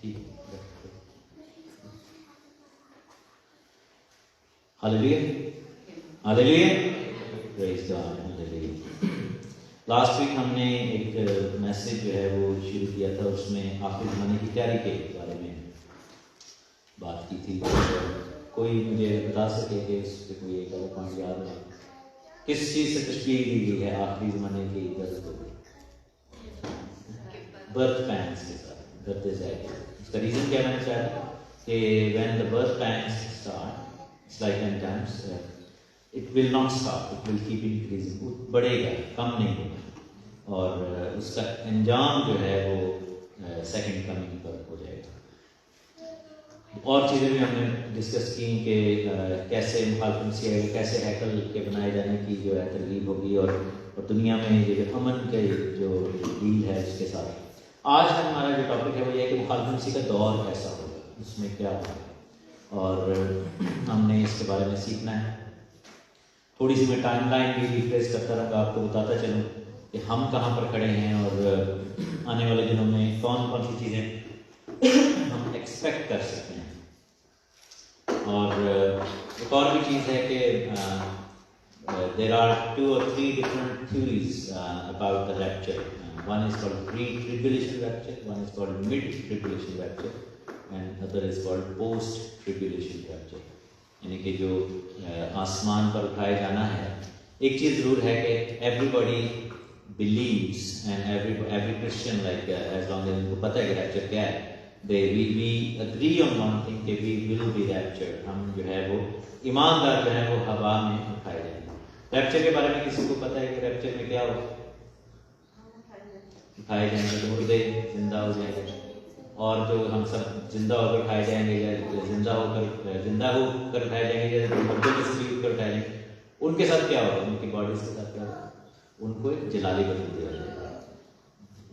ٹھیک ہے. ہاللیلویا ہاللیلویا پریز God ہاللیلویا. Last week ہم نے ایک میسج جو ہے وہ شروع کیا تھا، اس میں آخری زمانے کی تیاری کے بارے میں بات کی تھی. کوئی مجھے بتا سکے کہ اس پہ کوئی ایک اور پوائنٹ یاد ہے؟ کس چیز سے تشبیہ دی گئی ہے آخری زمانے کی درد کو؟ برتھ پینس کے ساتھ. Birth is egg. اس کا ریزن کیا میں نے چاہا کہ when the birth pains start it's like end times it will not stop, it will keep increasing. بڑھے گا، کم نہیں ہوگا، اور اس کا انجام جو ہے وہ سیکنڈ کمنگ پر ہو جائے گا. اور چیزیں بھی ہم نے ڈسکس کی کہ کیسے مخالفت مسیح ہے، کیسے ہیکل کے بنائے جانے کی جو ہے ترغیب ہوگی، اور دنیا میں یہ امن کے جو ڈیل ہے اس کے ساتھ. آج ہمارا جو ٹاپک ہے وہ یہ ہے کہ مخالفت مسیح کا دور کیسا ہوگا، اس میں کیا ہوگا، اور ہم نے اس کے بارے میں سیکھنا ہے. تھوڑی سی میں ٹائم لائن بھی ریفریش کرتا رہوں گا، آپ کو بتاتا چلوں کہ ہم کہاں پر کھڑے ہیں اور آنے والے دنوں میں کون کون سی چیزیں ہم ایکسپیکٹ کر سکتے ہیں. اور ایک اور بھی چیز ہے کہ there are 2 or 3 different theories about the rapture. One is called pre-tribulation rapture, one is called mid-tribulation rapture, and other is called post-tribulation rapture. یعنی کہ جو آسمان پر اٹھائے جانا ہے. ایک چیز ضرور ہے کہ everybody believes and every Christian like as long as ان کو پتہ ہے کہ rapture کیا ہے, we agree on one thing کہ we will be raptured. ہم جو ہے وہ ایماندار جو ہے وہ ہوا میں اٹھائے جائیں گے. ریپچر کے بارے میں کسی کو پتہ ہے کہ ریپچر میں کیا ہو؟ اٹھائے جائیں گے تو مردے زندہ ہو جائیں گے, اور جو ہم سب زندہ ہو کر اٹھائے جائیں گے یا زندہ ہو کر اٹھائے جائیں گے یا مردوں میں سے بھی اٹھ کر اٹھائے جائیں گے, ان کے ساتھ کیا ہوگا؟ ان کی باڈیز کے ساتھ کیا ہوگا؟ ان کو ایک جلالی بدل دیا جائے گا.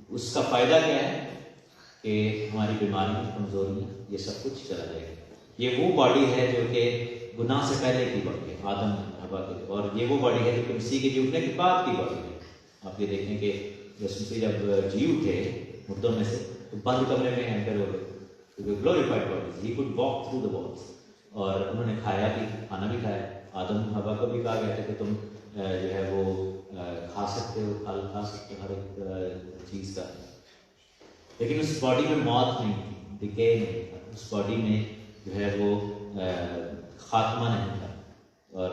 اس کا فائدہ کیا ہے کہ ہماری بیماریاں, کمزوریاں, یہ سب کچھ چلا جائے گا. یہ وہ باڈی ہے جو کہ گناہ سے پہلے کی باڈی ہے, آدم حوا کی, اور یہ وہ باڈی ہے جو کہ مسیح کے جی اٹھنے کے بعد کی باڈی ہے. آپ یہ دیکھیں کہ یسوع مسیح جب جی اٹھے مردوں میں سے تو بند کمرے میں انٹر ہو گئے, glorified bodies, he could walk through the walls, اور انہوں نے کھایا بھی, کھانا بھی کھایا. آدم حوا کو بھی کہا گیا تھا کہ تم جو ہے وہ کھا سکتے ہو, پھل کھا سکتے ہو ہر ایک چیز کا, لیکن اس باڈی میں موت نہیں تھی, ڈکے نہیں تھا, اس باڈی میں جو ہے وہ خاتمہ نہیں تھا. اور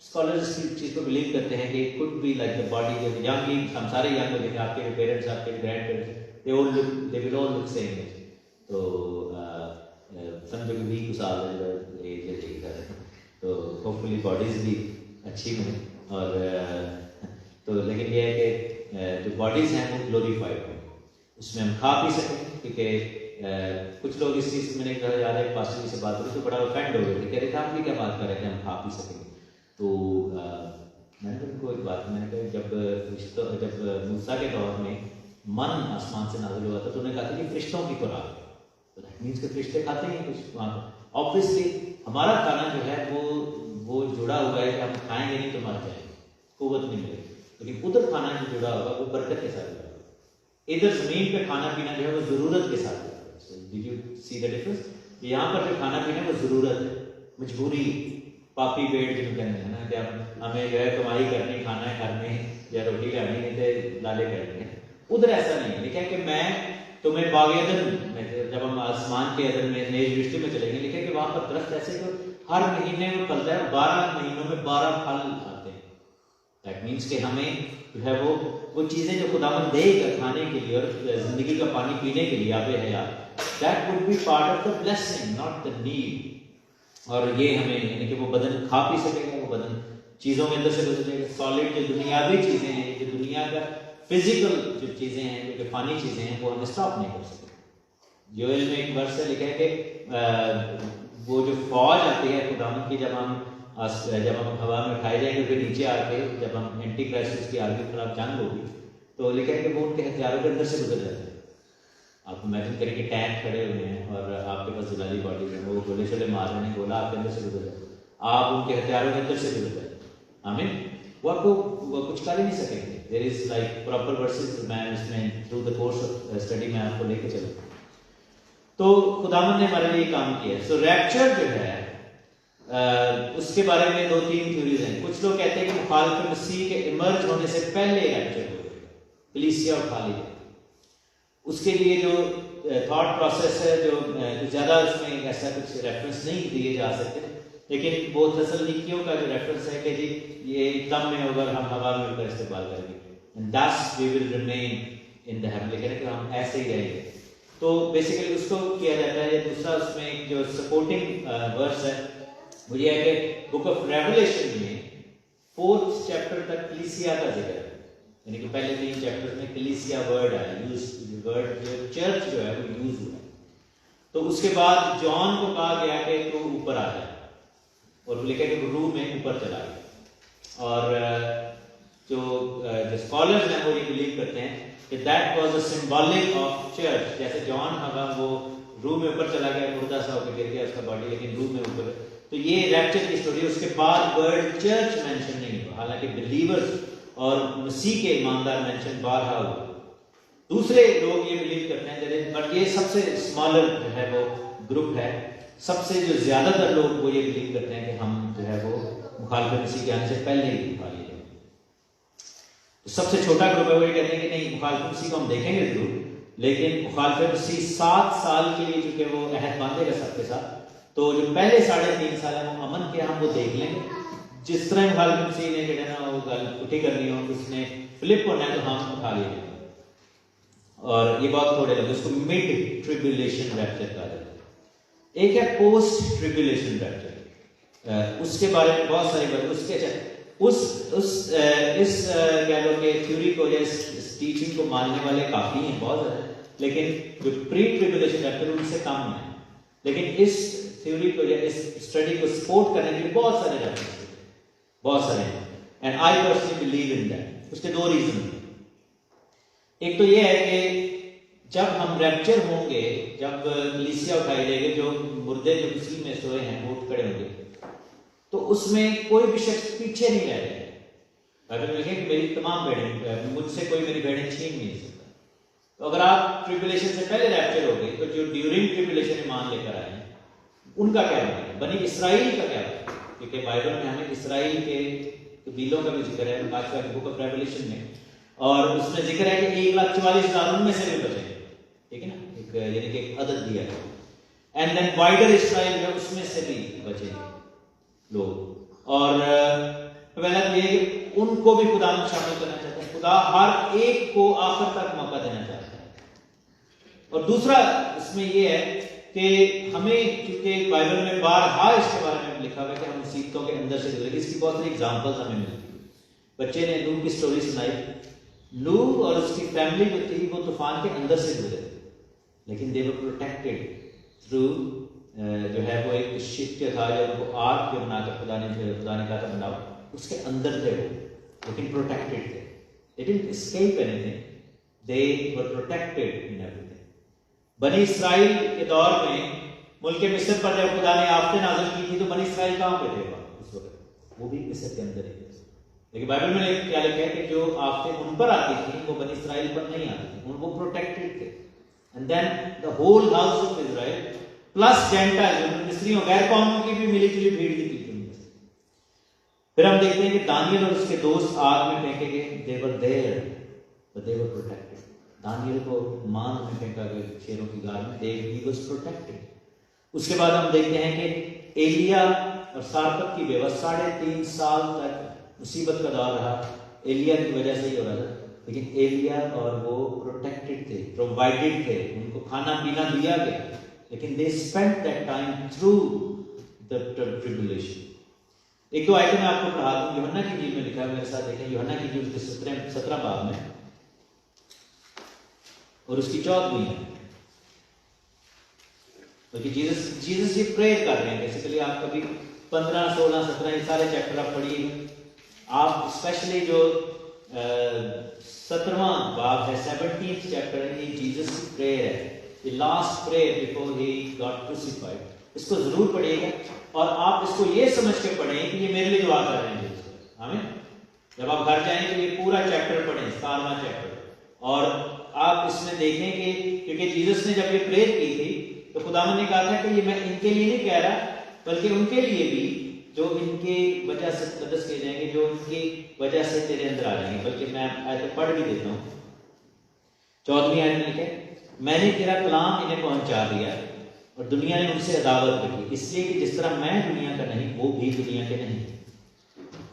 اسکالرز اس چیز کو بلیو کرتے ہیں کہ could be like the body جب ینگ, ہم سارے ینگ ہو جائیں گے, آپ کے پیرنٹس, آپ کے گرینڈ پیرنٹس, دے ول آل لک سیم ایج. تو سمجھو کہ 20 سال ایج ہے, تو ہوپ فلی باڈیز بھی اچھی ہوں. اور تو لیکن یہ ہے کہ جو باڈیز ہیں وہ گلوریفائڈ ہوں, اس میں ہم کھا پی سکیں. کیونکہ کچھ لوگ اس چیز میں نے یاد ہے پاسٹر جی سے بات ہوئی تو بڑا افینڈ ہو گئے تھے, کہہ رہے تھے آپ بھی کیا بات کر رہے تھے ہم کھا پی سکیں گے. تو میں نے ان کو ایک بات, میں نے کہا جب موسیٰ کے دور میں من آسمان سے نازل ہوا تھا تو انہوں نے کہا تھا کہ فرشتوں کی خوراک ہے, تو دیٹ مینس کہ فرشتے کھاتے ہیں کچھ وہاں پر. آبویسلی ہمارا کھانا جو ہے وہ جڑا ہوا ہے کہ ہم کھائیں گے نہیں تو مر جائیں گے, قوت نہیں ملے گی. لیکن ادھر کھانا جو جڑا ہوگا وہ برکت کے ساتھ جڑا ہوگا. ادھر زمین پہ کھانا پینا جو ہے وہ ضرورت کے ساتھ جڑا ہوگا. Did you see the difference? یہاں پر جو کھانا پینا وہ ضرورت ہے, مجبوری, پاپی پیٹ جنہوں کہتے ہیں نا, کہ ہمیں جو ہے کمائی کرنی, کھانا ہے گھر میں یا روٹی کرنی ہے تو لالے کرنی ہے. ادھر ایسا نہیں ہے. لکھا ہے کہ میں تمہیں باغ عدن میں, جب ہم آسمان کے عدن میں نئی یونیورسٹی میں چلیں گے, لکھا ہے کہ وہاں پر درخت ایسے کہ ہر مہینے وہ پھلتا ہے, 12 مہینوں میں 12 پھل آتے ہیں. دیٹ مینس کہ ہمیں جو ہے وہ چیزیں جو خداوند دے گا کھانے کے لیے اور زندگی کا پانی پینے کے لیے, آب حیات, that would be part of the blessing, not the need. اور یہ ہمیں یعنی کہ وہ بدن کھا پی سکے گا, وہ بدن چیزوں کے اندر سے گزرے گا. سالڈ جو دنیاوی چیزیں ہیں, جو دنیا کا فزیکل جو چیزیں ہیں, جو کہ فانی چیزیں ہیں, وہ ہم اسٹاپ نہیں کر سکتے. جوئل میں ایک ورس سے لکھا ہے کہ وہ جو فوج آتی ہے خداوند کی, جب ہم ہوا میں اٹھائے جائیں گے پھر نیچے آ کے جب ہم اینٹی کرائسٹ کی آرمی کے خلاف جنگ ہوگی, تو لکھا ہے کہ وہ ان کے ہتھیاروں کے اندر سے گزر جاتے ہیں. آپ امیجن کریں کہ ٹینک کھڑے ہوئے ہیں اور آپ کے پاس جلالی باڈیز ہیں, وہ گولے شولے مار رہے ہیں, گولا آپ کے اندر سے گزر جائے, آپ ان کے ہتھیاروں کے اندر سے گزر جائیں. آمین. وہ آپ کو کچھ کر ہی نہیں سکیں گے. دیر از لائک پراپر ورسز, میں اس میں through the course of study میں آپ کو لے کے چلوں. تو خداوند نے ہمارے لیے کام کیا ہے. سو ریپچر جو ہے اس کے بارے میں 2-3 تھیوریز ہیں. کچھ لوگ کہتے ہیں کہ مخالف مسیح کے ایمرج ہونے سے پہلے ریپچر ہو گئے، کلیسیا اٹھا لی. اس کے لیے جو تھاٹ پروسیس ہے، جو زیادہ اس میں ایسا کچھ ریفرنس نہیں دیے جا سکتے، لیکن وہ تسلنیکیوں کا جو ریفرنس ہے کہ جی یہ دم میں ہوگا، ہم ہوا میں اڑ کر استقبال کریں گے، and thus we will remain in the heavenly kingdom، کہ ہم ایسے ہی رہیں گے. تو بیسیکلی اس کو کیا جاتا ہے. دوسرا اس میں جو سپورٹنگ ورس ہے وہ یہ ہے کہ بک آف ریولیشن میں 4th چیپٹر تک کلیسیا کا ذکر ہے، یعنی کہ پہلے 3 چیپٹر میں کلیسیا ورڈ ہے، یوز ورڈ جو چرچ جو ہے وہ یوز ہوا. تو اس کے بعد جان کو کہا گیا کہ تو اوپر آ جائے، اور وہ لکھا کہ روح میں اوپر چلا گیا. اور جو اسکالرز ہیں وہ یہ بلیو کرتے ہیں کہ that was a symbolic of church. جیسے جان ہوگا وہ روح میں اوپر چلا گیا، مردہ سا ہو کے گر گیا اس کا باڈی، لیکن روح میں اوپر. تو یہ ریپچر کی اسٹوری. اس کے بعد ورڈ چرچ مینشن نہیں ہوا، حالانکہ بلیورز اور مسیح کے ایماندار مینشن بارہا ہوا. دوسرے لوگ یہ بلیو کرتے ہیں، بٹ یہ سب سے اسمالر جو ہے وہ گروپ ہے. سب سے جو زیادہ تر لوگ وہ یہ بلیو کرتے ہیں کہ ہم جو ہے وہ مخالف مسیح کے آنے سے پہلے ہی اٹھا لیے جائیں. سب سے چھوٹا گروپ ہے وہ یہ کہتے ہیں کہ نہیں، مخالف مسیح کو ہم دیکھیں گے ضرور، لیکن مخالف مسیح 7 سال کے لیے چونکہ وہ عہد باندھے گا سب کے ساتھ، تو جو پہلے 3.5 سال ہیں وہ امن کے ہم وہ دیکھ لیں گے. جس طرح مخالف مسیح نے جو ہے نا وہ گل اٹھی کرنی ہو، اس نے فلپ ہونا ہے، تو ہم اٹھا لیے جائیں گے. اور یہ بات تھوڑے لوگ اس کو مڈ ٹریبیولیشن ریپچر کہا جاتا ہے. ایک ہے پوسٹ ٹریبیولیشن ریپچر، اس کے بارے میں بہت ساری باتیں اس کے اس کہہ لو کہ تھیوری کو یا اس ٹیچنگ کو ماننے والے کافی ہیں بہت زیادہ، لیکن جو پری ٹریبیولیشن ریپچر ان سے کم ہیں. لیکن اس تھیوری کو یا اس اسٹڈی کو سپورٹ کرنے کے لیے بہت سارے ریفرنس ہیں، بہت سارے ہیں. And I personally believe in that. اس کے 2 ریزن ہیں. ایک تو یہ ہے کہ جب ہم ریپچر ہوں گے، جب کلیسیا اٹھائی جائے گی، جو مردے جو مسیح میں سوئے ہیں وہ اٹھ کھڑے ہوں گے، تو اس میں کوئی بھی شخص پیچھے نہیں رہ جائے گا. بائبل میں لکھا ہے کہ میری تمام بھیڑیں، مجھ سے کوئی میری بھیڑیں چھین نہیں سکتا. تو اگر آپ ٹریبولیشن سے پہلے ریپچر ہو گئے، تو جو ڈیورنگ ٹریبولیشن ایمان لے کر آئے ہیں ان کا کیا بنے گا؟ بنی اسرائیل کا کیا بنے گا؟ کیونکہ بائبل میں ہمیں اسرائیل کے قبیلوں کا بھی ذکر ہے آج کا بک آف ریولیشن میں، اور اس میں ذکر ہے کہ 1,44,000 ان میں سے بھی بچے، ٹھیک ہے نا، ایک یعنی کہ ایک عدد دیا ہے. اینڈ دین وائڈر اسرائیل جو ہے اس میں سے بھی بچے لوگ. اور پہلا یہ ہے کہ ان کو بھی خدا میں شامل کرنا چاہتا ہے. خدا ہر ایک کو آخر تک موقع دینا چاہتا ہے. اور دوسرا اس میں یہ ہے کہ ہمیں، چونکہ بائبل میں بارہا اس کے بارے میں لکھا ہوا ہے کہ ہم مصیبتوں کے اندر سے گزرے. اس کی بہت ساری ایگزامپلز ہمیں ملتی ہیں. بچے نے نوح کی سٹوری سنائی. نوح اور اس کی فیملی جو تھی وہ طوفان کے اندر سے گزرے، لیکن دے ور پروٹیکٹڈ تھرو جو ہے وہ ایک شپ تھا جو ان کو آرک کے بنا کر خدا نے کہا تھا بناؤ، اس کے اندر تھے وہ، لیکن پروٹیکٹڈ تھے. They didn't escape anything. They were protected in everything. بنی اسرائیل کے دور میں ملک مصر پر جب خدا نے آفتیں نازل کی تھی تو بنی اسرائیل کہاں پہ تھے اس وقت؟ وہ بھی مصر کے اندر ہی تھے. لیکن بائبل میں کیا لکھا ہے کہ جو آفتیں ان پر آتی تھیں وہ بنی اسرائیل پر نہیں آتی تھیں، وہ پروٹیکٹڈ تھے. And then the whole house of Israel plus gentile, مصریوں غیر قوموں کی بھی ملی جلی بھیڑ کی تھی. پھر ہم دیکھتے ہیں کہ دانیل اور اس کے دوست آگ میں پھینکے گئے. they were there but they were protected. دانیل کو ماند میں پھینکا گیا شیروں کی غار میں. he was protected. اس کے بعد ہم دیکھتے ہیں کہ ایلیا اور سارپت کی بیوہ 3.5 سال تک مصیبت کا دور رہا. ایلیا کی وجہ سے ہی ہو رہا تھا، لیکن ایلیا اور وہ پروٹیکٹڈ تھے، پرووائڈڈ تھے، ان کو کھانا پینا دیا گیا، لیکن they spent that time through the tribulation. ایک 2 آیتیں میں آپ کو پڑھا دوں. یوحنا کی انجیل میں لکھا ہے، میرے ساتھ دیکھیں. یوحنا کی انجیل کے 17 باب میں اور اس کی 14ویں ہے. بلکہ جیزس یہ پریئر کر رہے ہیں. بیسیکلی آپ کبھی 15, 16, 17 یہ سارے چیپٹر آپ پڑھیے. آپ اسپیشلی جو 17واں باب ہے، 17th چیپٹر ہے، یہ جیزس کی پریئر ہے، یہ last prayer before he got crucified. اس کو ضرور پڑھیے گا اور آپ اس کو یہ سمجھ کے پڑھیں کہ یہ میرے لیے دعا کر رہے ہیں. آمین. جب آپ گھر جائیں تو یہ پورا چیپٹر پڑھیں، 17واں چیپٹر، اور آپ اس میں دیکھیں کہ کیونکہ جیزس نے جب یہ پریئر کی تھی تو خداوند نے کہا تھا کہ یہ میں ان کے لیے نہیں کہہ رہا بلکہ ان کے لیے بھی جو ان کی وجہ سے مقدس کیے جائیں گے، جو ان کی وجہ سے تیرے اندر آ جائیں گے۔ بلکہ میں آیت پڑھ بھی دیتا ہوں، 14ویں آیت میں لکھا ہے میں نے تیرا کلام انہیں پہنچا دیا اور دنیا نے ان سے عداوت رکھی، اس لیے کہ جس طرح میں دنیا کا نہیں وہ بھی دنیا کے نہیں۔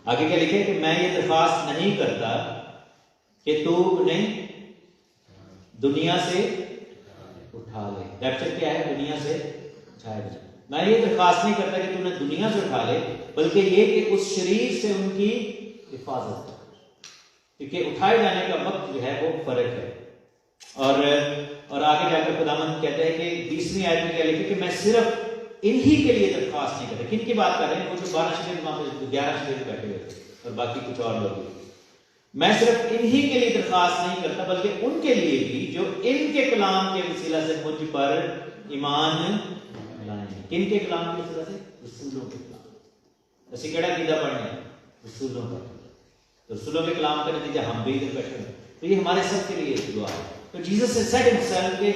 آگے کیا لکھا ہے کہ میں یہ درخواست نہیں کرتا کہ تو انہیں دنیا سے اٹھا لے۔ ریپچر کیا ہے؟ دنیا سے اٹھایا جائے۔ میں یہ درخواست نہیں کرتا کہ تو انہیں دنیا سے اٹھا لے، بلکہ یہ کہ اس شریر سے ان کی حفاظت کر، کیونکہ اٹھائے جانے کا وقت جو ہے وہ فرق ہے۔ اور آگے جا کر خداوند کہتے ہیں کہ 20ویں آیت میں کیا لکھا کہ میں صرف انہی کے لیے درخواست نہیں کرتا۔ کن کی بات کر رہے ہیں؟ وہ جو 12 شریف وہاں پہ 11 شریف بیٹھے ہوئے تھے اور باقی کچھ اور لوگ۔ میں صرف انہی کے لیے درخواست نہیں کرتا بلکہ ان کے لیے بھی جو ان کے کلام کے وسیلہ سے مجھ پر ایمان لائیں۔ کن کے کلام کے وسیلہ سے؟ رسولوں کے کلام۔ اسی کیڑا عقیدہ پڑھنے ہیں؟ رسولوں کا۔ رسولوں کے کلام کا نتیجہ ہم بھی ادھر بیٹھے ہیں، تو یہ ہمارے سب کے لیے دعا ہے۔ تو جیسس نے سیڈ ہمسیلف کہ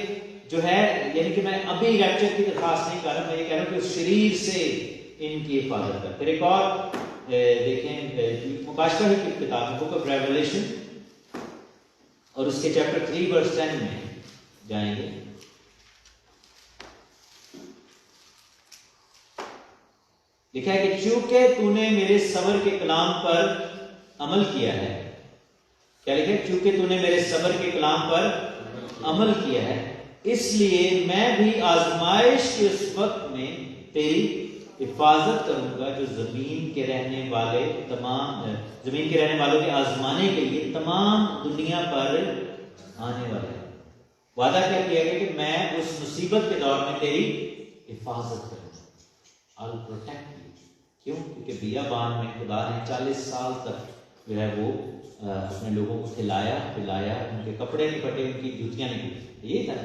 جو ہے یعنی کہ میں ابھی ریپچر کی درخواست نہیں کر رہا، میں یہ کہہ رہا ہوں کہ اس شریر سے ان کی حفاظت کر۔ پھر ایک اور دیکھیں مکاشفہ کی کتاب بک آف ریویلیشن اور اس کے چیپٹر 3 ورس 10 میں جائیں گے۔ لکھا ہے کہ چونکہ تو نے میرے صبر کے کلام پر عمل کیا ہے، کیا لکھا ہے؟ چونکہ تو نے میرے صبر کے کلام پر عمل کیا ہے، اس لیے میں بھی آزمائش کے اس وقت میں تیری حفاظت کروں گا جو زمین کے رہنے والوں کے آزمانے کے لیے تمام دنیا پر آنے والے ہیں۔ وعدہ کیا کیا گیا کہ میں اس مصیبت کے دور میں تیری حفاظت کروں گا۔ I'll protect you۔ کیوں؟ کیونکہ بیابان میں خدا نے 40 سال تک جو ہے وہ اپنے لوگوں کو کھلایا پلایا، ان کے کپڑے نہیں پھٹے، ان کی جوتیاں نہیں پھٹی۔ یہی تھا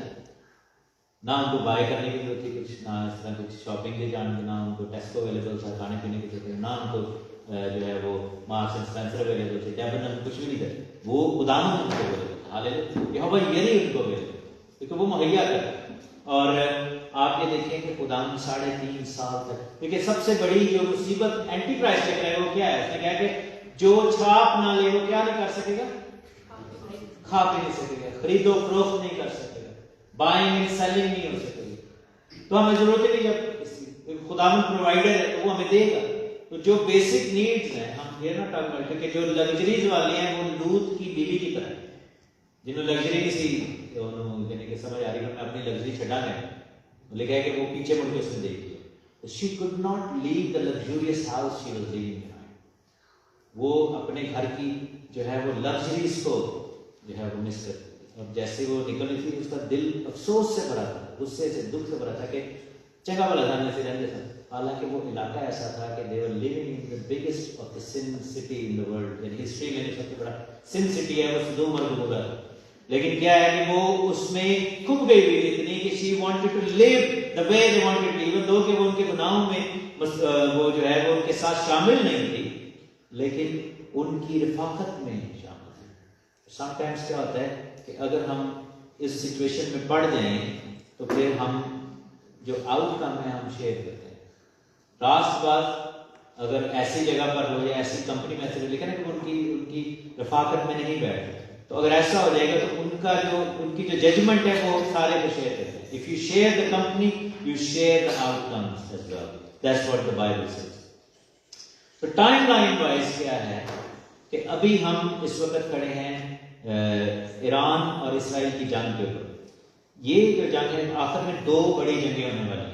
نہ ان کو بائی کرنے کی ضرورت تھی کچھ، نہ اس طرح کچھ شاپنگ کے جان، نہ ان کو ٹیسکو اویلیبل تھا کھانے پینے کی ضرورت، نہ ان کو جو ہے وہ مارکس اینڈ اسپینسر اویلیبل تھے، ڈیبن کچھ بھی نہیں تھا، وہ خداوند ان کو اویلیبل تھا۔ ہاللیلویا، یہوہ یری ان کو اویلیبل کیونکہ وہ مہیا کرتا۔ اور آپ یہ دیکھیں کہ خداوند 3.5 سال تک، کیونکہ سب سے بڑی جو مصیبت اینٹی کرائسٹ چل رہا ہے وہ کیا ہے؟ اس نے کہا کہ جو چھاپ نہ لے وہ کیا نہیں کر سکے گا؟ کھا پی نہیں سکے گا، خرید و فروخت نہیں کر سکے گا، بائنگ اینڈ سیلنگ نہیں ہو سکے گی۔ تو ہمیں ضرورت ہے کہ جب خداوند پرووائڈر ہے تو وہ ہمیں دے گا۔ تو جو بیسک نیڈز ہیں ہم یہ نہ ٹاک کرتے کہ جو لگژریز والے ہیں وہ لوط کی بیوی کی طرح ہیں، جنہوں لگژری نہیں سی یعنی کہ سمجھ آ رہی ہے میں اپنی لگژری چھڈا گیا، لکھا ہے کہ وہ پیچھے مڑ کے اس نے دیکھ لیا۔ She could not leave the luxurious house she was living in۔ وہ اپنے گھر کی جو ہے وہ لگژریز کو جو ہے وہ مس کرتی تھی، اور جیسے وہ نکل رہی تھی اس کا دل افسوس سے بھرا تھا، غصے سے، دکھ سے بھرا تھا کہ چنگا بھلا تھا سے رہتے تھے۔ حالانکہ وہ علاقہ ایسا تھا کہ they were living in the biggest of the sin city in the world، یعنی ہسٹری میں سب سے بڑا سن سٹی ہے وہ سدوم اور گمورہ، لیکن کیا ہے کہ وہ اس میں کھپ گئی ہوئی اتنی کہ she wanted to live the way they wanted to live، دو کہ وہ ان کے گناہوں میں وہ جو ہے وہ ان کے ساتھ شامل نہیں تھی لیکن ان کی رفاقت میں شامل ہے۔ سم ٹائمز کیا ہوتا ہے کہ اگر ہم اس سچویشن میں پڑ جائیں تو پھر ہم جو آؤٹ کم ہے ہم شیئر کرتے ہیں۔ راست بات اگر ایسی جگہ پر ہو یا ایسی کمپنی میں ایسے لکھا نا کہ ان کی رفاقت میں نہیں بیٹھے، تو اگر ایسا ہو جائے گا تو ان کی جو ججمنٹ ہے وہ سارے کو شیئر کرتے ہیں۔ If you share the company, you share the outcomes as well. That's what the Bible says. تو ٹائم لائن وائز کیا ہے کہ ابھی ہم اس وقت کھڑے ہیں ایران اور اسرائیل کی جنگ کے اوپر۔ یہ جو جنگ ہے آخر میں 2 بڑی جنگیں ہونے والی ہیں۔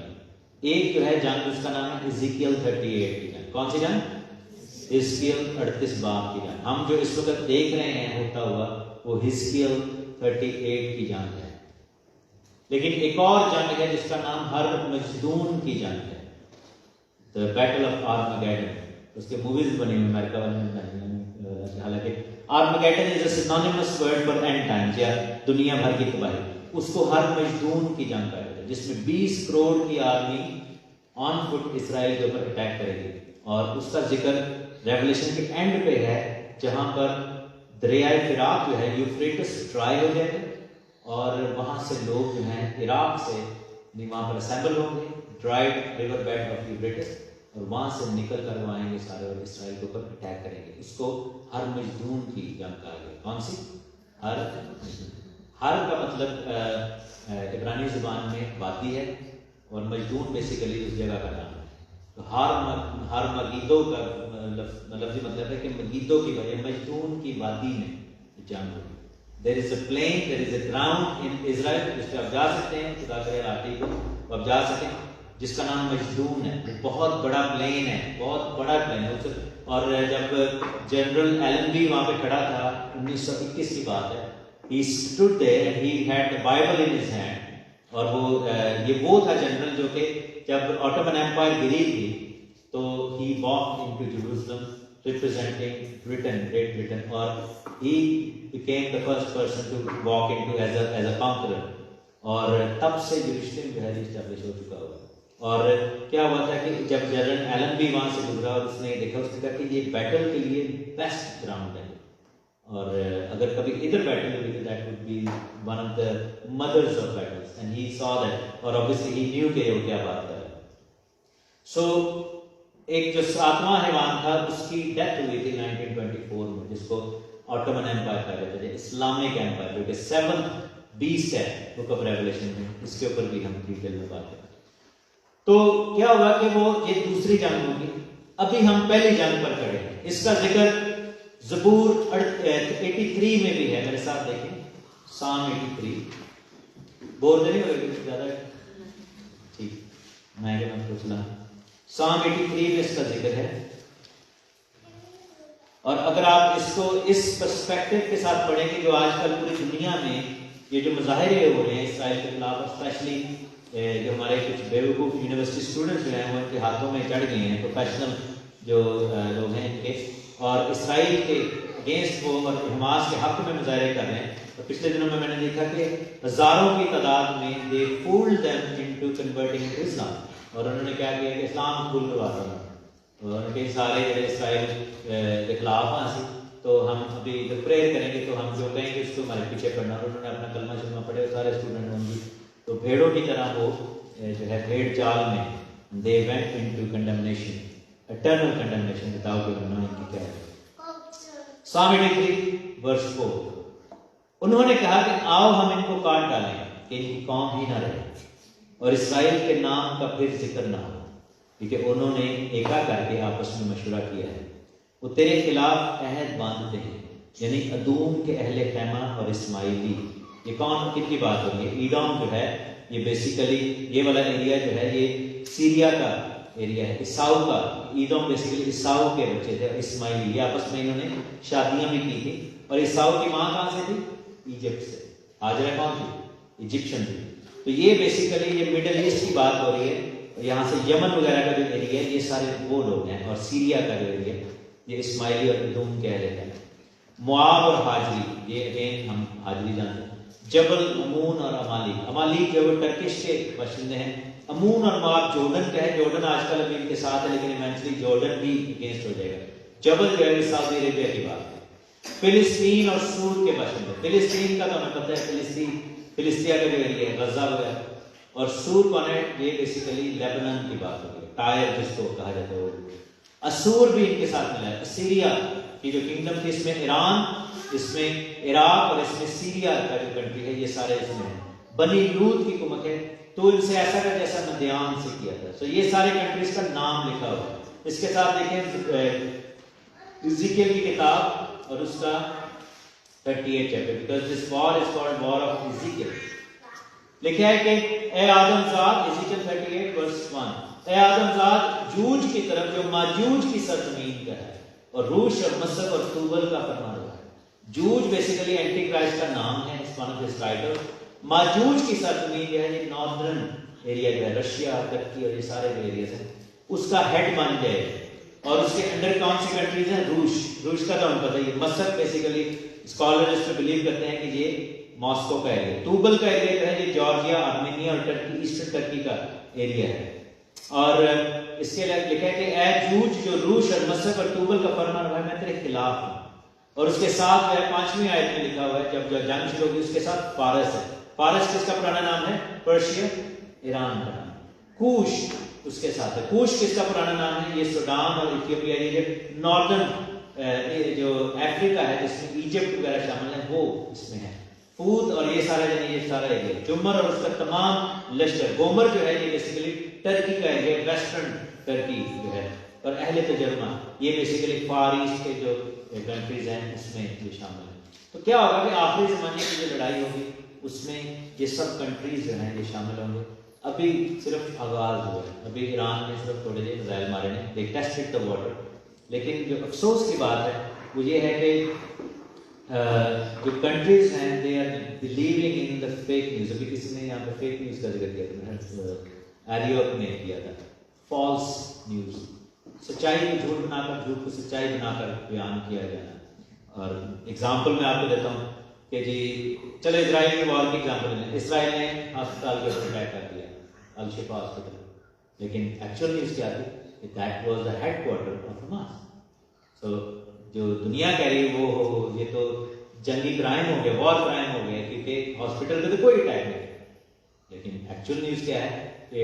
ایک جو ہے جنگ اس کا نام ہے ایزیکیل 38 کی جنگ۔ کون سی جنگ؟ حزقیل 38 باب کی جنگ۔ ہم جو اس وقت دیکھ رہے ہیں ہوتا ہوا وہ حزقیل 38 کی جنگ ہے۔ لیکن ایک اور جنگ ہے جس کا نام حرب مجدون کی جنگ ہے، The Battle of Armageddon۔ اس کے موویز بنے ہوئے امریکہ والے میں، حالانکہ Armageddon is a synonymous word for end times یا دنیا بھر کی تباہی۔ اس کو حرب مجدون کی جنگ کہا جاتا ہے، جس میں 20 کروڑ کی آرمی آن فٹ اسرائیل کے اوپر اٹیک کرے گی، اور اس کا ذکر ریولیشن کے اینڈ پہ ہے جہاں پر دریائے فراق جو ہے یوفریٹس ڈرائی ہو جائے گا، اور وہاں سے لوگ جو ہیں عراق سے وہاں پر اسمبل ہوں گے ڈرائیڈ ریور بیڈ آف یوفریٹس، اور وہاں سے نکل کر وہ آئیں گے سارے اور اسرائیل کے اوپر اٹیک کریں گے. اس کو ہر مجدون کی جنگ کہا گیا. کون سی؟ ہر کا مطلب عبرانی زبان میں وادی ہے، اور مجدون بیسیکلی اس جگہ کا نام ہے. تو ہر مگیدو کا لفظی مطلب ہے کہ مگیدو کی وجہ مجدون کی وادی میں جنگ ہوگی. دیر از a plane, there is a ground ان اسرائیل جس پہ آپ جا سکتے ہیں، خدا کرے علاقے کو آپ جا سکیں، جس کا نام مجدون ہے. بہت بڑا پلین ہے، بہت بڑا پلین ہے. اور جب جنرل ایلن بی وہاں پہ کھڑا تھا 1921 کی بات ہے، he stood there and he had the Bible in his hand. اور وہ تھا جنرل جو کہ جب آٹومن ایمپائر گری تھی تو he walked into Jerusalem representing Britain, Great Britain, اور he became the first person to walk into as a conqueror. اور تب سے یروشلم جو ہے اسٹیبلش ہو چکا ہوا. اور کیا ہوا تھا کہ جب جنرل ایلن بھی وہاں سے گزرا اور اس نے دیکھا، اس نے کہا کہ یہ بیٹل کے لیے بیسٹ گراؤنڈ ہے، اور اگر کبھی ادھر بیٹل ہوئی تو that would be one of the mothers of battles, and he saw that, اور obviously he knew کہ وہ کیا بات کر رہا ہے. سو ایک جو 7واں حیوان تھا اس کی ڈیتھ ہوئی تھی 1924 میں، جس کو آٹومن ایمپائر کہا جاتا ہے، اسلامک ایمپائر، جو کہ 7th بیسٹ ہے بک آف ریولیشن میں. اس کے اوپر بھی ہم ڈیٹیل میں بات کریں. تو کیا ہوا کہ وہ یہ دوسری جنگ ہوگی. ابھی ہم پہلی جنگ پر کھڑے ہیں. اس کا ذکر زبور 83 میں بھی ہے. میرے ساتھ دیکھیں Psalm 83. بور تو نہیں ہوگا زیادہ؟ ٹھیک، میں پوچھ رہا ہوں. Psalm 83 میں اس کا ذکر ہے. اور اگر آپ اس کو اس پرسپیکٹو کے ساتھ پڑھیں گے، جو آج کل پوری دنیا میں یہ جو مظاہرے ہو رہے ہیں اسرائیل کے خلاف، اسپیشلی جو ہمارے کچھ بیوقوف یونیورسٹی اسٹوڈنٹ جو ہیں وہ ان کے ہاتھوں میں چڑھ گئے ہیں، پروفیشنل جو لوگ ہیں ان کے، اور اسرائیل کے اگینسٹ وہ اور حماس کے حق میں مظاہرے کر رہے ہیں. تو پچھلے دنوں میں نے دیکھا کہ ہزاروں کی تعداد میں they fooled them into converting to Islam، اور انہوں نے کیا کیا کہ اسلام قبول کرواتا ہے. اور ان کے سارے جو اسرائیل کے خلاف ہیں، تو ہم ابھی جب پریئر کریں گے تو ہم جو کہیں گے اس کو ہمارے پیچھے پڑھنا. اور انہوں نے اپنا کلمہ شلمہ پڑھے، سارے اسٹوڈنٹ ہوں گے. تو بھیڑوں کی طرح وہ جو ہے بھیڑ چال میں they went into condemnation, eternal condemnation without even knowing کہ کیا ہے. Psalm 83 verse 4. انہوں نے کہا کہ آؤ ہم ان کو کاٹ ڈالیں کہ ان کی قوم ہی نہ رہے اور اسرائیل کے نام کا پھر ذکر نہ ہو، کیونکہ انہوں نے ایکا کر کے آپس میں مشورہ کیا ہے. وہ تیرے خلاف عہد باندھتے ہیں، یعنی ادوم کے اہل خیمہ اور اسماعیلی. یہ کون کن کی بات ہو رہی ہے؟ ایڈوم جو ہے یہ بیسیکلی یہ والا ایریا جو ہے یہ سیریا کا ایریا ہے، عیساؤ کا. ایڈوم بیسیکلی عیساؤ کے بچے تھے، اور اسماعیلی یہ آپس میں انہوں نے شادیاں بھی کی تھی. اور عیساؤ کی ماں کہاں سے تھی؟ ایجپٹ سے. ہاجرہ کون تھی؟ ایجپشن تھی. تو یہ بیسیکلی یہ مڈل ایسٹ کی بات ہو رہی ہے. یہاں سے یمن وغیرہ کا جو ایریا ہے یہ سارے وہ لوگ ہیں، اور سیریا کا جو ایریا ہے یہ اسماعیلی اور ادوم کے اہل ہیں. مواب اور حاجری، یہ اگین ہم حاجری جانتے ہیں. جبل امون اور امالیک، امالیک جو ٹرکش کے باشندے ہیں. امون اور مواب جورڈن کا ہے. جورڈن آج کل ابھی ان کے ساتھ ہے، لیکن ایونچولی جورڈن بھی اگینسٹ ہو جائے گا. جبل جو ہے سعودی عربیہ کی بات ہے. فلسطین اور سور کے باشندے. فلسطین کا تو ہمیں پتہ ہے، فلسطینیا کا جو ایریا ہے غزہ وغیرہ. اور سور کون ہے؟ یہ بیسیکلی لیبنان کی بات ہو رہی ہے، ٹائر جس کو کہا جاتا ہے وہ. اسور بھی ان کے ساتھ ملا ہے. اسیریا کی جو کنگڈم تھی اس میں ایران، اس میں عراق اور اس میں سیریا کا جو کنٹری ہے یہ سارے اس میں ہیں. بنی لوط کی کمک ہے، تو ان سے ایسا کا جیسا مدیان سے کیا تھا. تو یہ سارے کنٹریز کا نام لکھا ہوا ہے. اس کے ساتھ دیکھیں ایزیکیل کی کتاب اور اس کا 38 chapter, because this war is called war of Ezekiel. لکھا ہے کہ اے آدم زاد، ایزیکیل 38 ورس 1، اے آدم زاد جوج کی طرف جو ماجوج کی سرزمین کا ہے، اور روش اور مصر اور توبل کا فرمان ہوا ہے. جوج بیسیکلی اینٹی کرائسٹ کا نام ہے، اس ون آف دس رائٹر. ماجوج کی سرزمین جو ہے یہ ناردرن ایریا جو ہے رشیا، ترکی اور یہ سارے جو ایریاز ہیں اس کا ہیڈ بن جائے. اور اس کے اندر کون سی کنٹریز ہیں؟ روش کا تو ہم پتہ ہی ہے. مصر بیسیکلی اسکالر اس پہ بلیو کرتے ہیں کہ یہ ماسکو کا ایریا. توبل کا ایریا جو ہے یہ جارجیا، آرمینیا اور ٹرکی، ایسٹرن ٹرکی کا ایریا ہے. اور اس کے لیے لکھا ہے کہ اے جوج جو روش اور مصر اور توبل کا فرمان ہوا ہے میں تیرے خلاف ہوں. اور اس کے ساتھ جو ہے 5ویں آیت میں لکھا ہوا ہے جب جو جنگ شروع ہوگی اس کے ساتھ فارس ہے. فارس کس کا پرانا نام ہے؟ پرشیا. ایران کا نام. کوش اس کے ساتھ ہے. کوش کس کا پرانا نام ہے؟ یہ سوڈان اور ایتھیوپیا، یہ ناردرن جو افریقہ ہے جس میں ایجپٹ وغیرہ شامل ہے وہ اس میں ہے. فود اور یہ سارا یہ سارا ایریا. جمر اور اس کا تمام لشکر. گومر جو ہے یہ بیسیکلی ٹرکی کا ایریا، ویسٹرن ٹرکی جو ہے. اور اہل تجربہ یہ بیسیکلی فار ایسٹ کے جو کنٹریز ہیں اس میں یہ شامل ہے. تو کیا ہوگا کہ آخری زمانے کی جو لڑائی ہوگی اس میں یہ سب کنٹریز جو ہیں یہ شامل ہوں گے. ابھی صرف آغاز ہوا ہے. ابھی ایران نے صرف تھوڑے دیر میزائل مارے ہیں، دے ٹیسٹڈ دا واٹر. لیکن جو افسوس کی بات ہے وہ یہ ہے کہ جو کنٹریز ہیں they are believing in the fake news. ابھی کسی نے یہاں پہ فیک نیوز کا ذکر کیا تھا، ایریوک نے کیا تھا. فالس نیوز، سچائی کو جھوٹ بنا کر، جھوٹ کو سچائی بنا کر بیان کیا جانا. اور ایگزامپل میں آپ کو دیتا ہوں کہ جی چلو اسرائیل کے وار کی ایگزامپل لیں. اسرائیل نے ہسپتال کے اوپر اٹیک کر دیا، الشفا ہاسپٹل. لیکن ایکچوئل نیوز کیا تھی کہ that was the headquarters of Hamas. So جو دنیا کہہ رہی ہے وہ یہ تو جنگی کرائم ہو گیا، وار کرائم ہو گیا، کیونکہ ہاسپٹل پہ تو کوئی اٹیک نہیں. لیکن ایکچوئل نیوز کیا ہے کہ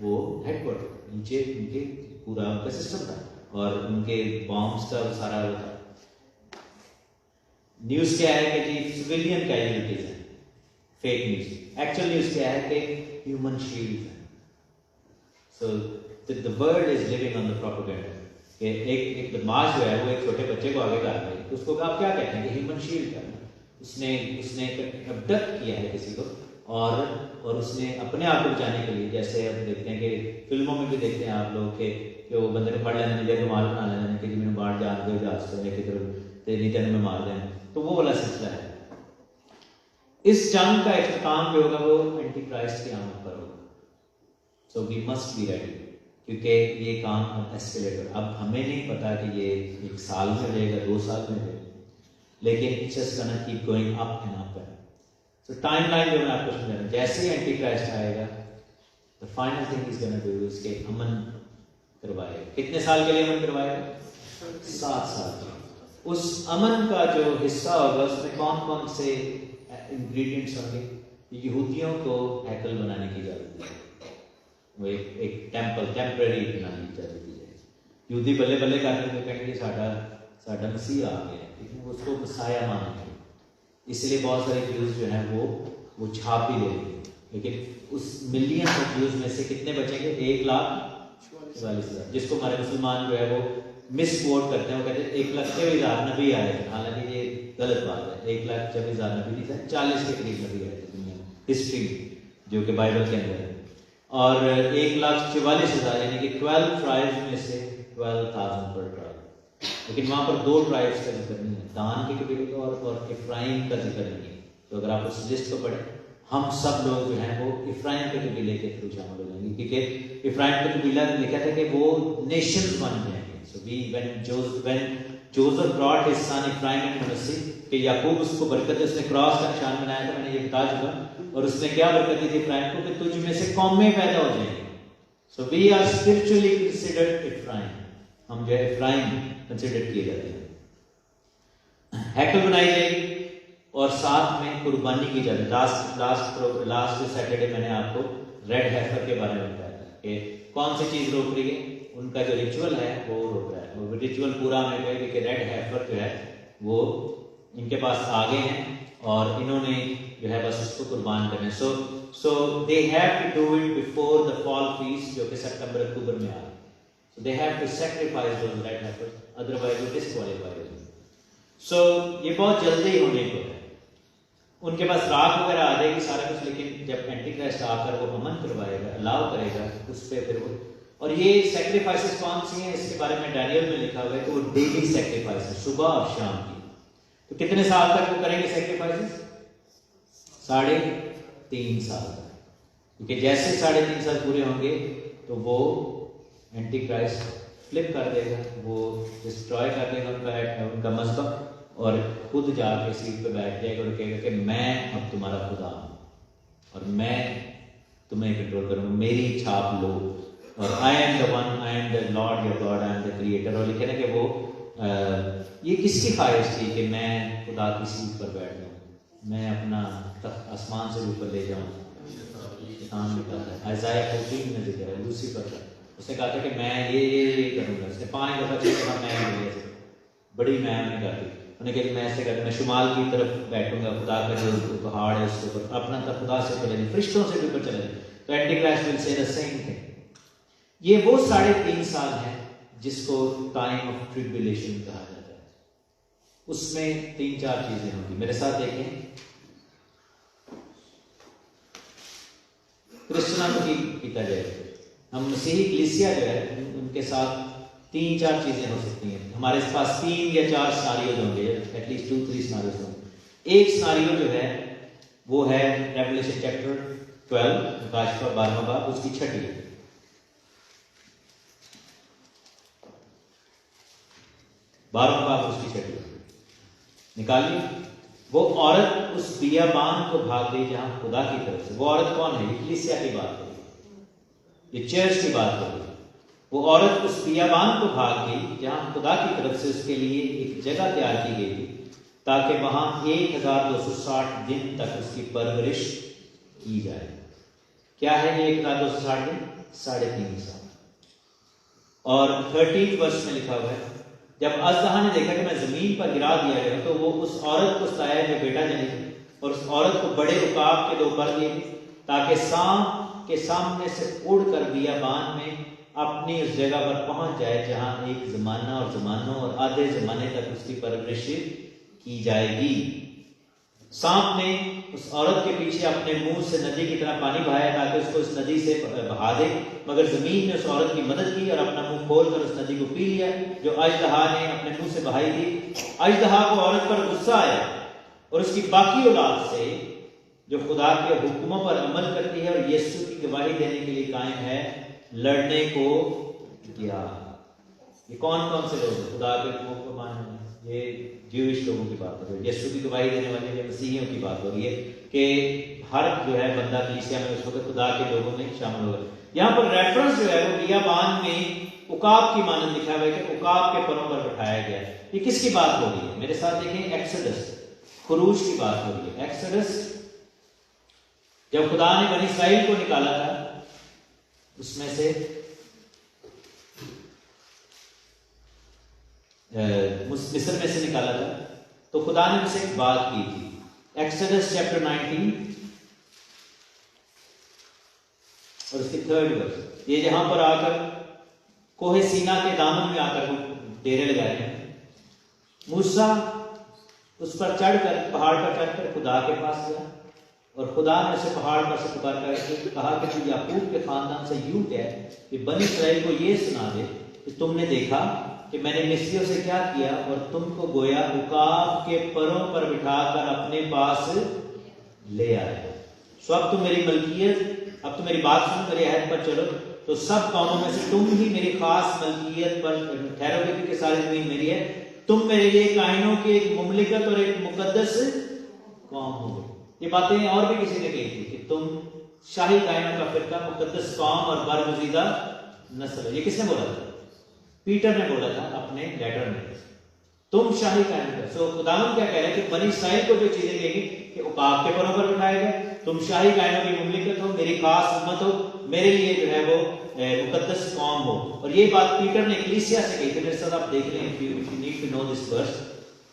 وہ ہیڈ کوارٹر نیچے ان کے پورا ان کا سسٹم تھا اور ان کے بامس کا سارا وہ تھا. نیوز کیا ہے کہ جی سویلین کیجولیٹیز ہیں، فیک نیوز. ایکچوئل نیوز کیا ہے کہ ہیومن شیلڈ ہیں. سو the world is living on the propaganda. کہ ایک بدماش جو ہے وہ ایک چھوٹے بچے کو آگے کر رہا ہے، اس کو آپ کیا کہتے ہیں کہ ہیومن شیلڈ کرنا. اس نے ابڈکٹ کیا ہے کسی کو اور اس نے اپنے آپ کو بچانے کے لیے، جیسے اب دیکھتے ہیں کہ فلموں میں بھی دیکھتے ہیں آپ لوگ کہ وہ بندے نے پڑھ لینا دے رومال بنا لینا کہ جی میں باہر جان دے جہاز کو لے کے تیری تین میں مار دیں. تو وہ والا سلسلہ ہے. اس جنگ کا اختتام جو ہوگا وہ اینٹی کرائسٹ کی آمد پر ہوگا. سو وی مسٹ بی ریڈی، کیونکہ یہ کام اب ایسکیلیٹ ہو. اب ہمیں نہیں پتا کہ یہ 1 سال میں رہے گا، 2 سال میں رہے گا، لیکن it's just gonna keep going up and up. So timeline جو میں آپ کو سمجھا رہا ہوں، جیسے ہی اینٹی کرائسٹ آئے گا the final thing is gonna do اس کے امن کروائے گا. کتنے سال کے لیے امن کروائے گا؟ 7 سال. اس امن کا جو حصہ ہوگا اس میں کون کون سے انگریڈینٹس ہوں گے؟ یہودیوں کو ہیکل بنانے کی اجازت ہے. وہ ایک ٹیمپرری بنانے کی اجازت دی جائے. یہودی بلے بلے کرنے کو کہیں گے ساڈا مسیح آ گیا، لیکن وہ اس کو مسایہ مانیں گے. اس لیے بہت سارے جیوز جو ہیں وہ چھاپ بھی لے لیں گے. لیکن اس ملین آف جیوز میں سے کتنے بچیں گے؟ 1,44,000. جس کو ہمارے مسلمان جو ہے وہ مس کوٹ کرتے ہیں، وہ کہتے ہیں 1,24,000 نبی آئے تھے. حالانکہ یہ غلط بات ہے. 1,24,000 نبی نہیں تھے، 40 کے قریب نبی آئے تھے دنیا میں ہسٹری جو کہ بائبل کے اندر ہے. اور 1,44,000 یعنی کہ 12 ٹرائبس میں سے 12,000 پر ٹرائب. لیکن وہاں پر 2 ٹرائبس کا ذکر نہیں ہے، دان کے قبیلے کا اور افرائیم کا ذکر نہیں ہے. تو اگر آپ اس لسٹ کو پڑھیں، ہم سب لوگ جو ہیں وہ افرائیم کے قبیلے کے تھرو شامل ہو جائیں گے، کیونکہ افرائیم کا قبیلہ لکھا تھا کہ وہ نیشنز بن جائیں گے. So when Joseph brought his son Ephraim into Manasseh کہ یعقوب اس کو برکت، اس نے کراس کا نشان بنایا تھا، میں نے یہ بتا چکا. اور اس نے کیا برکت دی تھی افرائیم کو کہ تجھ میں سے قومیں پیدا ہو جائیں گے. So we are spiritually considered Ephraim. ہم جو ہے افرائیم کنسیڈر کیے جاتے ہیں. ہیکل بنائی جائے گی اور ساتھ میں قربانی کی جاتی ہے. لاسٹ سیٹرڈے میں نے آپ کو ریڈ ہیفر کے بارے میں بتایا تھا کہ کون سی چیز روک رہی ہے. ان کا جو ریچول ہے وہ روک رہا ہے. وہ ریچول پورا ہونے پہ کہ ریڈ ہیفر جو ہے وہ ان کے پاس آ گئے ہیں اور انہوں نے جو ہے بس اس کو قربان کرنا ہے. So they have to do it before the fall feast جو کہ سپٹمبر اکتوبر میں آ رہا ہے. So they have to sacrifice those red heifer, otherwise وہ ڈسکوالیفائی ہو جائیں. سو یہ بہت جلدی ہونے کو ہے. ان کے پاس راکھ وغیرہ آ جائے گی سارا کچھ، لیکن جب اینٹی کرائسٹ آ کر وہ امن کروائے گا، الاؤ کرے گا اس پہ پھر وہ. اور یہ سیکریفائسز کون سی ہیں اس کے بارے میں ڈینیل میں لکھا ہوا ہے کہ وہ ڈیلی سیکریفائس ہے، صبح اور شام کی. تو کتنے سال تک وہ کریں گے سیکریفائسز؟ 3.5 سال تک. کیونکہ جیسے 3.5 سال پورے ہوں گے تو وہ اینٹی کرائسٹ فلپ کر دے گا، وہ ڈسٹروائے کر دے گا ان کا مذہب، اور خود جا کے سیٹ پہ بیٹھ جائے گا اور کہے گا کہ میں اب تمہارا خدا ہوں اور میں تمہیں کنٹرول کروں گا، میری چھاپ لو. اور I am the one, I am the Lord your God, I am the creator. اور لکھے نا کہ وہ یہ کس کی خواہش تھی کہ میں خدا کی سیٹ پر بیٹھ جاؤں، میں اپنا تخت آسمان سے اوپر لے جاؤں شیطان بھی کہتا ہے، ائزایا 14 میں ذکر ہے، لوسیفر کا، اس نے کہا تھا کہ میں یہ کروں گا، اس نے 5 دفعہ چیزیں میں بڑی میں نے کہا تھی، انہوں نے کہا کہ میں ایسے کروں، میں شمال کی طرف بیٹھوں گا، خدا کا جو پہاڑ ہے اس کے اوپر اپنا تھا، خدا سے چلے نہیں، فرشتوں سے بھی اوپر چلے نہیں. تو اینٹی کرائسٹ ول سے دا سیم تھنگ. یہ وہ 3.5 سال ہے جس کو ٹائم آف ٹریبیولیشن کہا جاتا ہے. اس میں 3-4 چیزیں ہوں گی، میرے ساتھ دیکھیں. کرسچنوں کی طرح ہم مسیحی کلیسیا جو ہے ان کے ساتھ 3-4 چیزیں ہو سکتی ہیں. ہمارے پاس 3 یا 4 سیناریوز ہوں گے، ایٹ لیسٹ 2-3 سیناریوز ہوں گے. ایک سیناریو جو ہے وہ ہے ریویلیشن چیپٹر 12 مکاشفہ 12واں باب، اس کی 6 12واں باب اس کی 6 نکالیے. وہ عورت اس بیابان کو بھاگ گئی جہاں خدا کی طرف سے. وہ عورت کون ہے؟ یہ کلیسیا کی بات ہو رہی، یہ چرچ کی بات ہو رہی. وہ عورت اس بیابان کو بھاگ گئی جہاں خدا کی طرف سے اس کے لیے ایک جگہ تیار کی گئی تھی تاکہ وہاں 1260 دن تک اس کی پرورش کی جائے. کیا ہے یہ 1260 دن؟ 3.5 سال. اور 13 ورس میں لکھا ہوا ہے، جب اژدہا نے دیکھا کہ میں زمین پر گرا دیا گیا تو وہ اس عورت کو ستایا جو بیٹا جنی تھی، اور اس عورت کو بڑے عقاب کے 2 پر دیے تاکہ سانپ کے سامنے سے اڑ کر بیابان میں اپنی اس جگہ پر پہنچ جائے جہاں ایک زمانہ اور زمانوں اور آدھے زمانے تک اس کی پرورش کی جائے گی. سانپ نے اس عورت کے پیچھے اپنے منہ سے ندی کی طرح پانی بہایا تاکہ اس کو اس ندی سے بہا دے، مگر زمین نے اس عورت کی مدد کی اور اپنا منہ کھول کر اس ندی کو پی لیا جو اژدہا نے اپنے منہ سے بہائی تھی. اژدہا کو عورت پر غصہ آیا اور اس کی باقی اولاد سے جو خدا کے حکموں پر عمل کرتی ہے اور یسوع کی گواہی دینے کے لیے قائم ہے لڑنے کو گیا. یہ کون سے لوگ ہیں خدا کے حکموں کو ماننے والے؟ یہ جیوش لوگوں کی بات ہو رہی ہے، یسوع کی گواہی دینے والے یا مسیحیوں کی بات ہو رہی ہے کہ ہر جو ہے بندہ کلیسیا میں اس وقت خدا کے لوگوں میں شامل ہوگا. یہاں پر ریفرنس جو ہے وہ بیابان میں عقاب کی مانند لکھا ہوا ہے کہ عقاب کے پروں پر بٹھایا گیا. یہ کس کی بات ہو رہی ہے؟ میرے ساتھ دیکھیں، ایکسوڈس، خروج کی بات ہو رہی ہے. ایکسوڈس جب خدا نے بنی اسرائیل کو نکالا تھا اس میں سے مصر میں سے نکالا تھا تو خدا نے اسے ایک بات کی تھی. ایکسوڈس چیپٹر 19 اور اس کی 3rd ورس. یہ جہاں پر آ کر کوہ سینا کے دامن میں آ کر وہ ڈیرے لگائے ہیں. موسیٰ اس پر چڑھ کر پہاڑ پر چڑھ کر خدا کے پاس گیا اور خدا نے اسے پہاڑ پر سے پکار کر کہا کہ تو یعقوب کے خاندان سے یوں کہہ کہ بنی اسرائیل کو یہ سنا دے کہ تم نے دیکھا کہ میں نے مصریوں سے کیا کیا اور تم کو گویا عقاب کے پروں پر بٹھا کر اپنے پاس لے آئے. سو اب تم میری ملکیت، اب تم میری بات سنو، میرے عہد پر چلو تو سب قوموں میں سے تم ہی میری خاص ملکیت پر ٹھہرو گے کیونکہ ساری زمین میری ہے. تم میرے لیے کائنوں کی ایک مملکت اور ایک مقدس قوم ہو. یہ باتیں اور بھی کسی نے کہی تھی کہ تم شاہی کائنوں کا فرقہ، مقدس قوم اور برگزیدہ نسل. یہ کس نے بولا تھا؟ پیٹر نے بولا تھا اپنے لیٹر میں، تم شاہی کائنوں کا. سو خداوند کیا کہہ رہے ہیں کہ بنی اسرائیل کو جو چیزیں دیں گی کہ عقاب کے پروں پر بٹھائے گئے، تم شاہی کائنوں کی مملکت ہو، میری خاص امت ہو، میرے لیے جو ہے وہ مقدس قوم ہو. اور یہ بات پیٹر نے کلیسیا سے کہی تھی. میرے ساتھ آپ دیکھ لیں if you need to know this verse.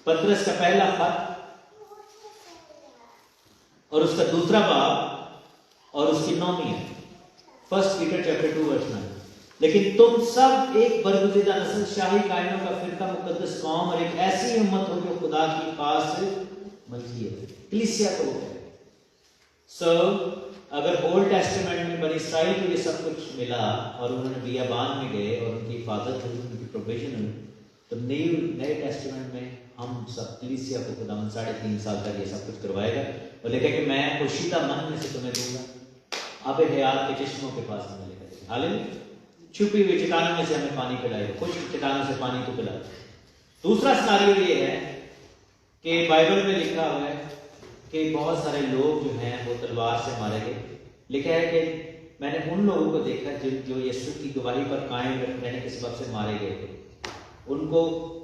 پطرس کا پہلا خط اور اس کا 2 باب اور اس کی 9ویں ہے. 1 پیٹر چیپٹر 2 ورس 9. لیکن تم سب ایک برگزیدہ نسل، شاہی کائنوں کا فرقہ، مقدس قوم اور ایک ایسی امت ہو جو خدا کی خاص ملکی ہے. کلیسیا کو ہے. سو اگر اولڈ ٹیسٹمنٹ میں بنی اسرائیل کو یہ سب کچھ ملا اور انہوں نے بیابان میں گئے اور ان کی حفاظت ہوئی، ان کی پروویژن ہوئی، تو نئے ٹیسٹمنٹ میں ہم سب کلیسیا کو خداوند 3.5 سال تک یہ سب کچھ کروائے گا اور لکھا کہ میں پوشیدہ من میں سے تمہیں دوں گا، آب حیات کے چشموں کے پاس میں لے کر. ہاللیلویا. چھپی ہوئی چٹانوں میں سے ہمیں پانی پلائے، خشک چٹانوں سے پانی تو پلا. دوسرا سیناریو یہ ہے کہ بائبل میں لکھا ہوا ہے کہ بہت سارے لوگ جو ہیں وہ تلوار سے مارے گئے. لکھا ہے کہ میں نے ان لوگوں کو دیکھا جو یسوع کی گواہی پر قائم رہنے کے سبب سے مارے گئے تھے. ان کو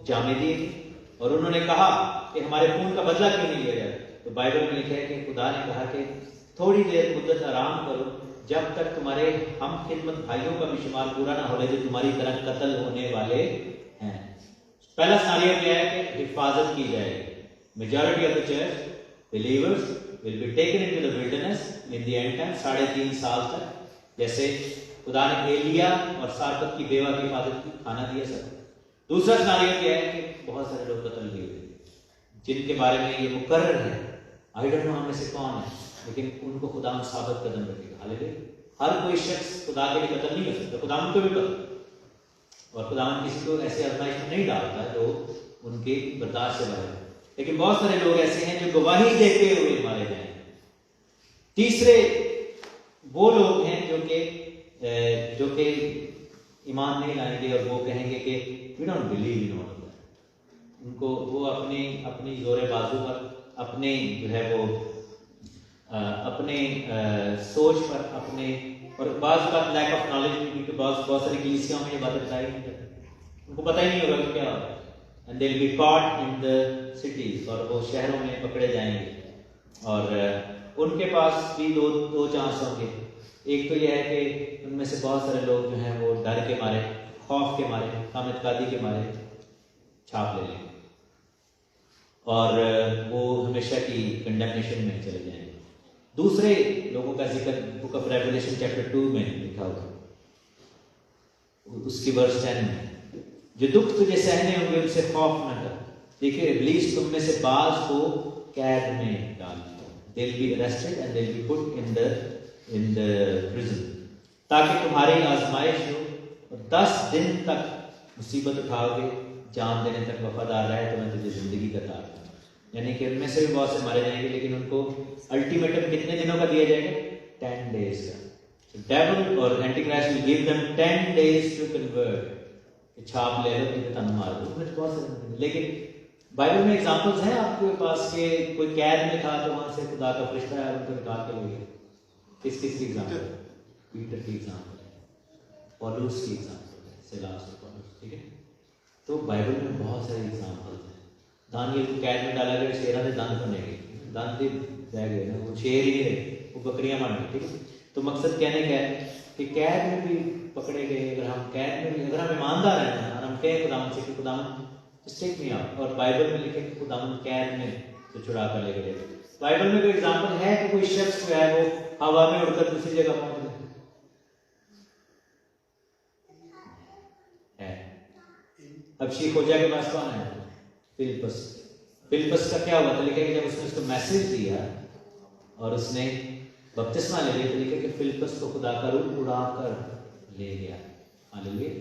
جامیں دی تھی اور انہوں نے کہا کہ ہمارے خون کا بدلہ کیوں نہیں لیا جائے. تو بائبل میں لکھا ہے کہ خدا نے کہا کہ تھوڑی دیر مدت آرام کرو جب تک تمہارے ہم خدمت بھائیوں کا بھی شمار پورا نہ ہو لے جو تمہاری طرح قتل ہونے والے ہیں. پہلا سیناریو کیا ہے کہ حفاظت کی جائے گی. Majority of the church believers will be taken into the wilderness in the end time 3.5 سال تک, جیسے خدا نے ایلیا اور سارپت کی بیوہ کی حفاظت کی, کھانا دیا سب. دوسرا سیناریو کیا ہے کہ بہت سارے لوگ قتل ہوئے جن کے بارے میں یہ مقرر ہے, آئی ڈونٹ نو ہم میں سے کون ہے, لیکن ان کو خدا ثابت قدم رکھے گا. ہاللیلویا. ہر کوئی شخص خدا کے لیے قتل نہیں کر سکتا, خدا ان کو بھی پتہ, اور خدا کسی کو ایسے آزمائش میں نہیں ڈالتا جو ان کی برداشت سے باہر ہے. لیکن بہت سارے لوگ ایسے ہیں جو گواہی دیتے ہوئے مارے جائیں. تیسرے وہ لوگ ہیں جو کہ ایمان نہیں لائیں گے اور وہ کہیں گے کہ وی ڈونٹ بلیو ان آل. ان کو وہ اپنی زور بازو پر, اپنے جو ہے وہ اپنے سوچ پر, اپنے, اور بعض بات لیک آف نالج بھی, کیونکہ بہت ساری کلیسیوں میں یہ باتیں بتائی نہیں جاتی, ان کو پتہ ہی نہیں ہوگا کہ کیا ہوگا. And they will be caught in the cities, اور وہ شہروں میں پکڑے جائیں گے. اور ان کے پاس بھی دو چانس ہوں گے. ایک تو یہ ہے کہ ان میں سے بہت سارے لوگ جو ہیں وہ ڈر کے مارے, خوف کے مارے, کام اعتقادی کے مارے چھاپ لے لیں گے اور وہ ہمیشہ کی کنڈمنیشن میں چلے جائیں گے. دوسرے لوگوں کا ذکر بک آف ریولیشن چیپٹر 2 میں لکھا ہوا, اس کی ورس 10 میں, جو دکھ تجھے سہنے ہوں گے ان سے خوف نہ کر. دیکھیے ابلیس تم میں سے بعض کو قید میں ڈال دیا, they will be arrested and they will be put in the prison, تاکہ تمہاری آزمائش ہو اور 10 دن تک مصیبت اٹھاؤ گے, جان دینے تک وفادار رہے تو میں تجھے زندگی کا تاج دوں. یعنی کہ ان میں سے بھی بہت سے مارے جائیں گے, لیکن ان کو الٹیمیٹم کتنے دنوں کا دیا جائے گا؟ 10 days کا. ڈیول اور Antichrist will give them 10 days to convert, کہ چھاپ لے لو کہ تم مار دو. بہت سے, لیکن بائبل میں ایگزامپلس ہیں آپ کے پاس کہ کوئی قید میں تھا تو وہاں سے خدا کا فرشتہ ہے ان کو نکال کے لے گیا. کس کی ایگزامپل؟ پیٹر کی ایگزامپل ہے, پولوس کی ایگزامپل ہے, سیلاس اور پولوس. ٹھیک ہے, تو بائبل میں بہت سارے ایگزامپلس ہیں. دانیل کو قید میں ڈالا گیا, شیروں نے دانت بنے گئے, دانت رہ گئے نا, وہ شیر ہی نہیں رہے, وہ بکریاں بن گئی. ٹھیک ہے, تو مقصد کہنے کا ہے کہ قید میں بھی پکڑے گئے. اگر ہم قید میں بھی, اگر ہم ایماندار ہیں اور ہم کہیں خدا سے کہ خدا اسٹیک نہیں آؤ, اور بائبل میں لکھے کہ خدا قید میں تو چھڑا کر لے گئے. بائبل میں کوئی ایگزامپل ہے کہ کوئی شخص جو ہے وہ ہوا میں اڑ کر دوسری جگہ پہنچ گیا ہے؟ اب شیخ خوجہ کے پاس کون ہے؟ فلپس کا کیا ہوا تھا؟ لکھا کہ جب اس نے اس کو میسج دیا اور اس نے بپتسمہ لے لیا تو لکھا کہ فلپس کو خدا کا روح اڑا کر لے گیا. ہاللیلویا.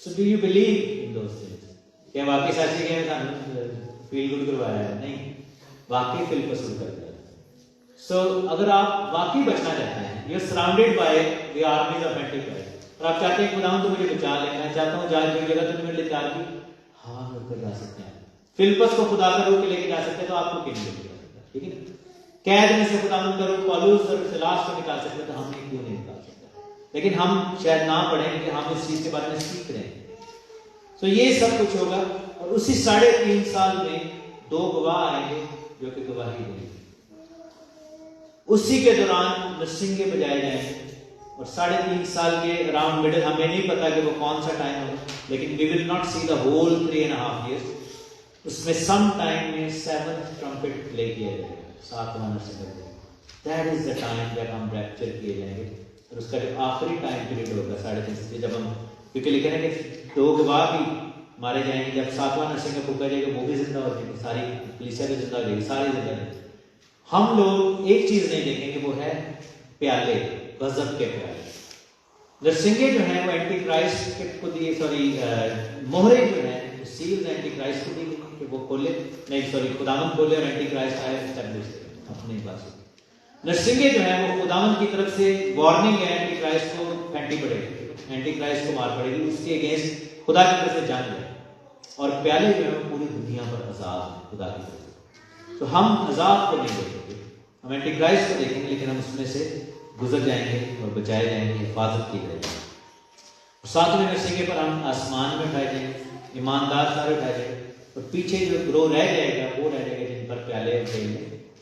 So do you believe in those things? کیا واقعی سچی کہ میں فیل گڈ کروایا ہے؟ نہیں, واقعی فلپس اڑ کر گیا. سو اگر آپ واقعی بچنا چاہتے ہیں, you are surrounded by the armies of Antichrist, اور آپ چاہتے ہیں خدا تو مجھے بچا لے, میں چاہتا ہوں جہاں جو جگہ تو میرے لیے تیار کی, ہاں اڑ کر جا سکتے ہیں. فلپس کو خدا کا روح کے لے کے جا سکتے ہیں, تو آپ کو کیوں نہیں لے کے جا سکتا؟ ٹھیک ہے, قید میں سے خدا کا روح پولوس اور سیلاس کو نکال سکتے, تو ہم کیوں نہیں نکال سکتے؟ لیکن ہم شاید نہ پڑھیں کہ ہم اس چیز کے بارے میں سیکھ رہے ہیں. تو یہ سب کچھ ہوگا, اور اسی 3.5 سال میں 2 گواہ آئیں گے جو کہ گواہی دیں گے. اسی کے دوران نرسنگیں بجائے جائیں گے, اور 3.5 سال کے اراؤنڈ مڈل, ہمیں نہیں پتا کہ وہ کون سا ٹائم ہوگا, لیکن we will not see the whole 3.5 years. اس میں سم ٹائم میں 7th ٹرمپٹ پلے کیا جائے گا, 7واں نرسنگ. دیٹ از دا ٹائم جب ہم ریپچر کیے جائیں گے, اور اس کا جو آخری ٹائم پیریڈ ہوگا 3.5 سے, جب ہم, کیونکہ لکھے نا کہ 2 گواہ بھی مارے جائیں گے. جب 7واں نرسنگ کا پھونکا جائے گا وہ بھی زندہ ہو جائے گی, ساری کلیسیا بھی زندہ ہو جائے گی, سارے زندہ ہو جائیں گے. ہم لوگ ایک چیز نہیں دیکھیں گے, وہ ہے پیالے, غضب کے پیالے. نرسنگیں جو ہیں وہ اینٹی کرائسٹ کو دی, سوری مہرے جو ہیں سیلز اینٹی کرائسٹ کو دی کہ وہ کھولے, نہیں سوری خداوند کھولے, اور اینٹی کرائسٹ آئے اسٹیبلش اپنے پاس. نرسنگیں جو ہیں وہ خداوند کی طرف سے وارننگ ہے, اینٹی کرائسٹ کو پھینٹی پڑے گی, اینٹی کرائسٹ کو مار پڑے گی, اس کے اگینسٹ خدا کی طرف سے جنگ ہے. اور پیالے جو ہیں وہ پوری دنیا پر عذاب ہے خدا کی طرف سے. تو ہم عذاب کو نہیں دیکھیں گے, ہم اینٹی کرائسٹ کو دیکھیں گے, لیکن ہم اس میں سے گزر جائیں گے اور بچائے جائیں گے, حفاظت کی جائے گی. 7ویں نرسنگے پر ہم آسمان میں اٹھائے جائیں گے, ایماندار سارے اٹھائے جائیں گے, اور پیچھے جو گروہ رہ جائے گا وہ رہ جائے گا جن پر پیالے اٹھیں گے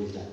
is done,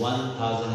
1000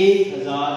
1000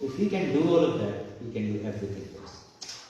If he can do all of that, he can do everything for us.